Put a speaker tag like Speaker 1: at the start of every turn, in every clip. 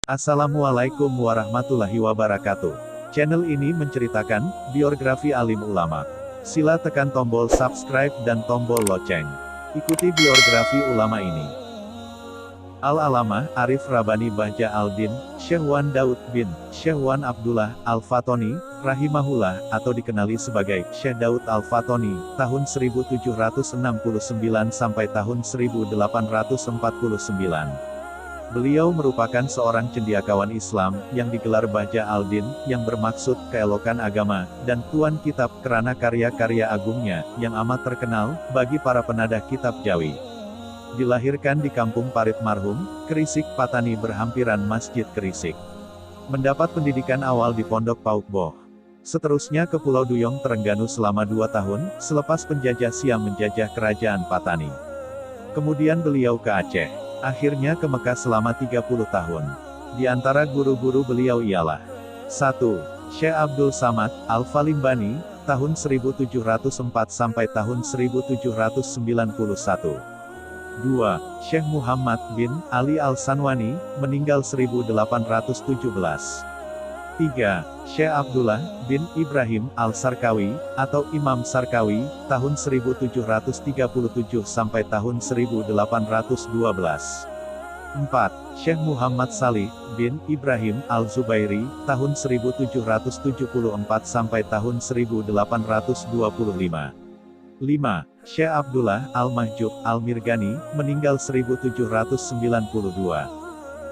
Speaker 1: Assalamualaikum warahmatullahi wabarakatuh. Channel ini menceritakan biografi alim ulama. Sila tekan tombol subscribe dan tombol lonceng. Ikuti biografi ulama ini. Al-Alamah Arif Rabbani Bahja Al-Din, Syekh Wan Daud bin Syekh Wan Abdullah Al-Fatoni, rahimahullah, atau dikenali sebagai Syekh Daud Al-Fatoni, tahun 1769 sampai tahun 1849. Beliau merupakan seorang cendekiawan Islam, yang digelar Bahja Al-Din, yang bermaksud keelokan agama, dan Tuan Kitab, karena karya-karya agungnya, yang amat terkenal, bagi para penadah kitab Jawi. Dilahirkan di Kampung Parit Marhum, Kerisik, Patani berhampiran Masjid Kerisik. Mendapat pendidikan awal di Pondok Paukboh. Seterusnya ke Pulau Duyong Terengganu selama 2 tahun, selepas penjajah Siam menjajah kerajaan Patani. Kemudian beliau ke Aceh. Akhirnya ke Mekah selama 30 tahun. Di antara guru-guru beliau ialah 1. Syekh Abdul Samad Al-Falimbani, tahun 1704 sampai tahun 1791. 2. Syekh Muhammad bin Ali Al-Sanwani, meninggal 1817. 3. Syekh Abdullah bin Ibrahim Al-Sarkawi, atau Imam Sarkawi, tahun 1737 sampai tahun 1812. 4. Syekh Muhammad Salih bin Ibrahim Al-Zubairi, tahun 1774 sampai tahun 1825. 5. Syekh Abdullah Al-Mahjub Al-Mirgani, meninggal 1792.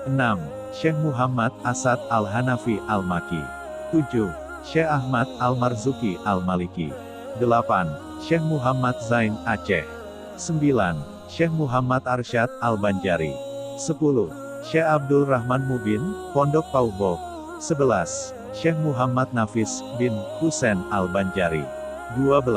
Speaker 1: 6. Syekh Muhammad Asad Al-Hanafi Al-Maki. 7. Syekh Ahmad Al-Marzuki Al-Maliki. 8. Syekh Muhammad Zain Aceh. 9. Syekh Muhammad Arsyad Al-Banjari. 10. Syekh Abdul Rahman Mubin, Pondok Paukboh. 11. Syekh Muhammad Nafis bin Husain Al-Banjari. 12.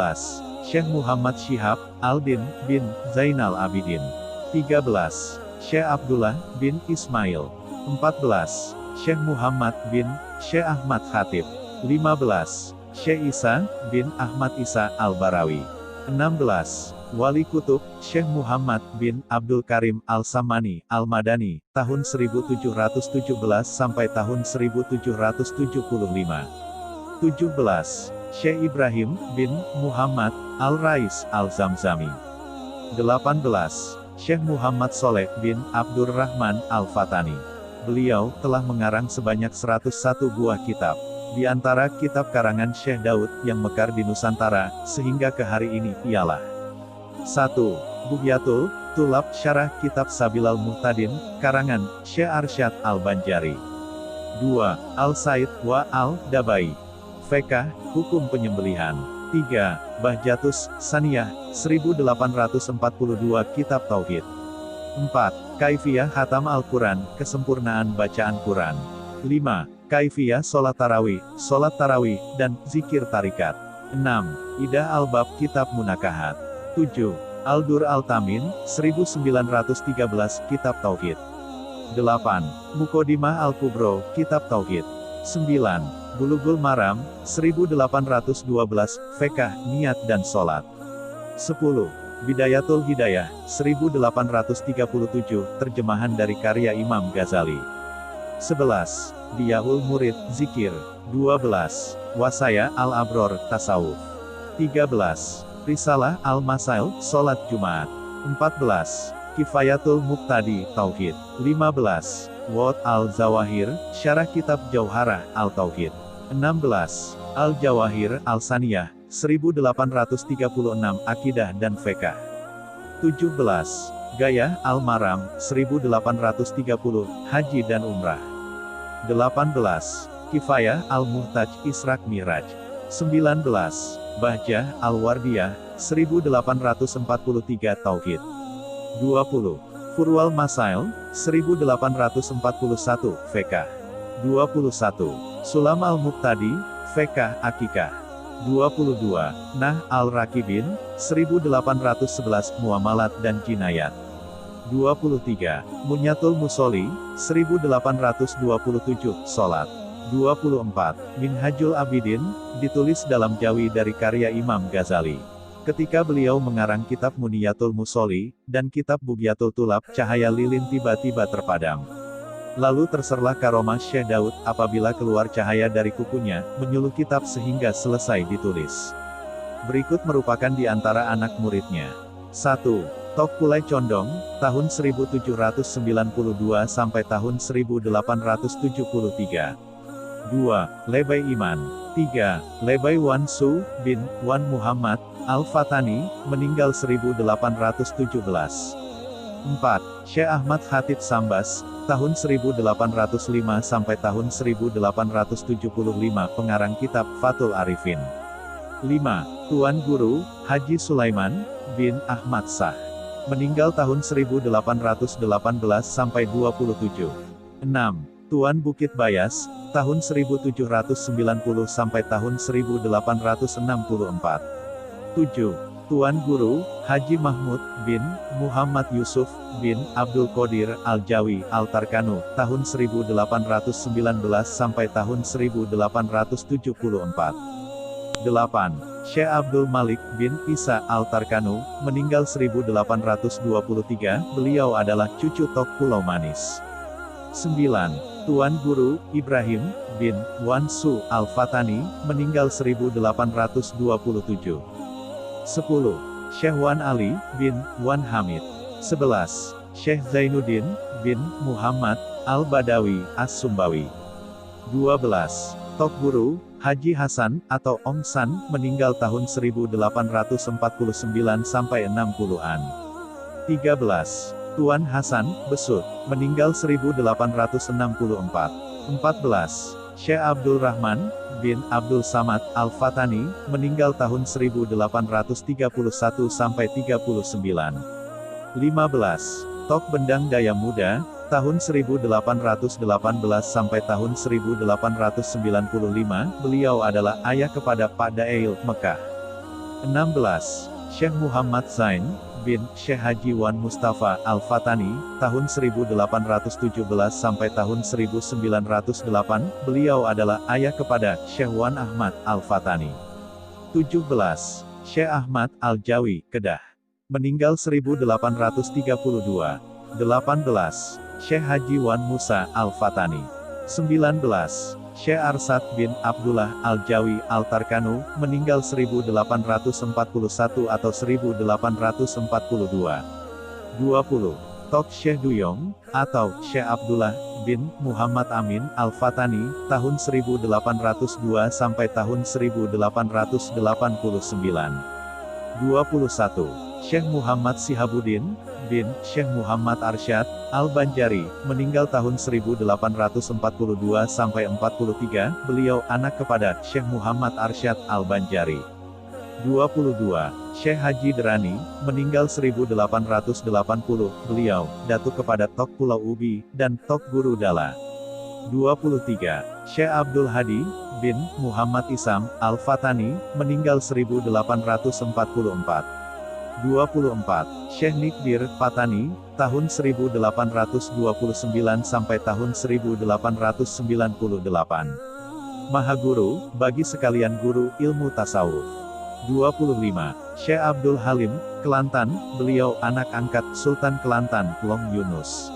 Speaker 1: Syekh Muhammad Syihab Al-Din bin Zainal Abidin. 13. Syekh Abdullah bin Ismail. 14. Syekh Muhammad bin Syekh Ahmad Khatib. 15. Syekh Isa bin Ahmad Isa Al-Barawi. 16. Wali Kutub, Syekh Muhammad bin Abdul Karim Al-Samani Al-Madani, tahun 1717 sampai tahun 1775. 17. Syekh Ibrahim bin Muhammad Al-Rais Al-Zamzami. 18. Syekh Muhammad Soleh bin Abdurrahman Al-Fatani. Beliau telah mengarang sebanyak 101 buah kitab. Di antara kitab karangan Syekh Daud yang mekar di Nusantara, sehingga ke hari ini, ialah 1. Bughyatul Tulab Syarah Kitab Sabilal Muhtadin, karangan Syekh Arsyad Al-Banjari. 2. Al-Said wa Al-Dabai. Fiqh, Hukum Penyembelihan. 3. Bahjatus Saniyah, 1842 Kitab Tauhid. 4. Kaifiyah Khatam Al-Quran, Kesempurnaan Bacaan Quran. 5. Kaifiyah Sholat Tarawih, dan Zikir Tarikat. 6. Idah Al-Bab Kitab Munakahat. 7. Al-Dur Al-Tamin, 1913 Kitab Tauhid. 8. Muqaddimah Al-Kubro, Kitab Tauhid. 9. Bulughul Maram, 1812 Fiqh, Niat dan Sholat. 10. Bidayatul Hidayah, 1837, terjemahan dari karya Imam Ghazali. 11. Diyahul Murid, Zikir. 12. Wasaya Al-Abror, Tasawuf. 13. Risalah Al-Masail, Sholat Jumat. 14. Kifayatul Muqtadi, Tauhid. 15. Wad Al-Zawahir, Syarah Kitab Jauharah Al-Tauhid. 16. Al-Jawahir Al-Saniyah, 1836 Akidah dan Fiqh. 17. Gayah Al-Maram, 1830 Haji dan Umrah. 18. Kifayah Al-Muhtaj, Israk Miraj. 19. Bahjah Al-Wardiyah, 1843 Tauhid. 20. Furwal Masail, 1841 Fiqh. 21. Sulam Al-Muqtadi, Fiqh Akikah. 22. Nah Al-Rakibin, 1811 Muamalat dan Jinayat. 23. Munyatul Musoli, 1827 Sholat. 24. Minhajul Abidin, ditulis dalam Jawi dari karya Imam Ghazali. Ketika beliau mengarang kitab Muniyatul Musoli, dan kitab Bughyatul Tulab, cahaya lilin tiba-tiba terpadam. Lalu terserlah karomah Syekh Daud, apabila keluar cahaya dari kukunya, menyuluh kitab sehingga selesai ditulis. Berikut merupakan di antara anak muridnya. 1. Tok Pulai Condong, tahun 1792 sampai tahun 1873. 2. Lebay Iman. 3. Lebay Wan Su, bin Wan Muhammad, Al-Fatani, meninggal 1817. 4. Syekh Ahmad Khatib Sambas, tahun 1805 sampai tahun 1875, pengarang kitab Fathul Arifin. 5. Tuan Guru, Haji Sulaiman, bin Ahmad Shah. Meninggal tahun 1818 sampai 27. 6. Tuan Bukit Bayas, tahun 1790 sampai tahun 1864. 7. Tuan Guru, Haji Mahmud, bin Muhammad Yusuf, bin Abdul Qadir Al-Jawi Al-Tarkanu, tahun 1819 sampai tahun 1874. 8. Syekh Abdul Malik bin Isa Al-Tarkanu, meninggal 1823, beliau adalah cucu Tok Pulau Manis. 9. Tuan Guru, Ibrahim, bin Wan Su Al-Fatani, meninggal 1827. 10. Syekh Wan Ali, bin Wan Hamid. 11. Syekh Zainuddin, bin Muhammad, Al-Badawi, As-Sumbawi. 12. Tok Guru, Haji Hasan, atau Om San, meninggal tahun 1849 sampai 60-an. 13. Tuan Hasan, Besut, meninggal 1864. 14. Syekh Abdul Rahman, bin Abdul Samad, Al-Fatani, meninggal tahun 1831 sampai 39. 15. Tok Bendang Daya Muda, tahun 1818 sampai tahun 1895, beliau adalah ayah kepada Pak Dail, Mekah. 16. Syekh Muhammad Zain, bin Syekh Haji Wan Mustafa Al-Fatani, tahun 1817 sampai tahun 1908, beliau adalah ayah kepada Syekh Wan Ahmad Al-Fatani. 17. Syekh Ahmad Al-Jawi, Kedah. Meninggal 1832. 18. Syekh Haji Wan Musa Al-Fatani. 19. Syekh Arsad bin Abdullah Al-Jawi Al-Tarkanu, meninggal 1841 atau 1842. 20. Tok Syekh Duyong, atau Syekh Abdullah bin Muhammad Amin Al-Fatani, tahun 1802 sampai tahun 1889. 21. Syekh Muhammad Sihabuddin, bin Syekh Muhammad Arsyad Al-Banjari, meninggal tahun 1842 sampai 43, beliau anak kepada Syekh Muhammad Arsyad Al-Banjari. 22. Syekh Haji Derani, meninggal 1880, beliau datuk kepada Tok Pulau Ubi dan Tok Guru Dala. 23. Syekh Abdul Hadi, bin Muhammad Isam Al-Fatani, meninggal 1844. 24. Syekh Nikdir Patani, tahun 1829 sampai tahun 1898. Mahaguru, bagi sekalian guru ilmu tasawuf. 25. Syekh Abdul Halim, Kelantan, beliau anak angkat Sultan Kelantan, Long Yunus.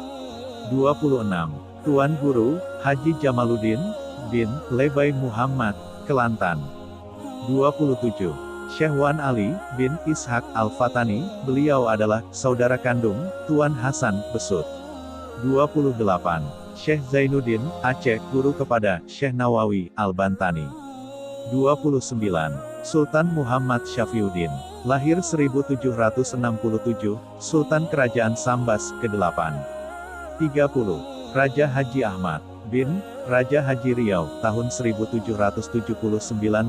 Speaker 1: 26. Tuan Guru, Haji Jamaluddin, bin Lebay Muhammad, Kelantan. 27. Syekh Wan Ali, bin Ishak Al-Fatani, beliau adalah saudara kandung Tuan Hasan, Besut. 28. Syekh Zainuddin, Aceh, guru kepada Syekh Nawawi, Al-Bantani. 29. Sultan Muhammad Syafiuddin, lahir 1767, Sultan Kerajaan Sambas, ke-8. 30. Raja Haji Ahmad, bin Raja Haji Riau, tahun 1779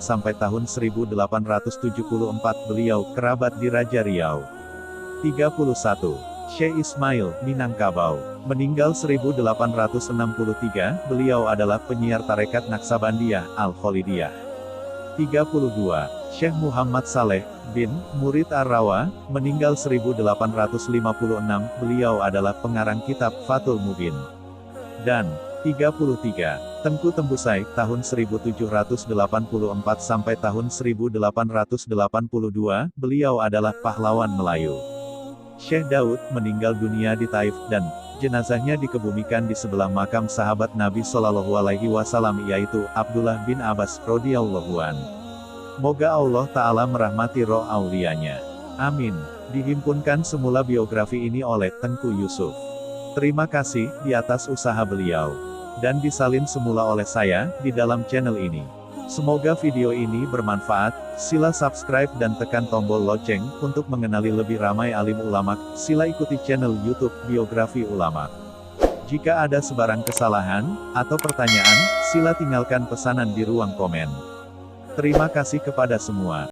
Speaker 1: sampai tahun 1874, beliau kerabat di Raja Riau. 31. Syekh Ismail, Minangkabau, meninggal 1863, beliau adalah penyiar tarekat Naksabandiyah, Al-Kholidiyah. 32. Syekh Muhammad Saleh, bin Murid Ar-Rawa, meninggal 1856, beliau adalah pengarang kitab Fathul Mubin. Dan 33. Tengku Tembusai, tahun 1784 sampai tahun 1882, beliau adalah pahlawan Melayu. Syekh Daud meninggal dunia di Taif, dan Jenazahnya dikebumikan di sebelah makam sahabat Nabi Shallallahu Alaihi Wasallam yaitu Abdullah bin Abbas radhiyallahu an. Moga Allah Ta'ala merahmati roh aulianya. Amin. Dihimpunkan semula biografi ini oleh Tengku Yusuf. Terima kasih di atas usaha beliau. Dan disalin semula oleh saya di dalam channel ini. Semoga video ini bermanfaat. Sila subscribe dan tekan tombol lonceng untuk mengenali lebih ramai alim ulama. Sila ikuti channel YouTube Biografi Ulama. Jika ada sebarang kesalahan atau pertanyaan, sila tinggalkan pesanan di ruang komen. Terima kasih kepada semua.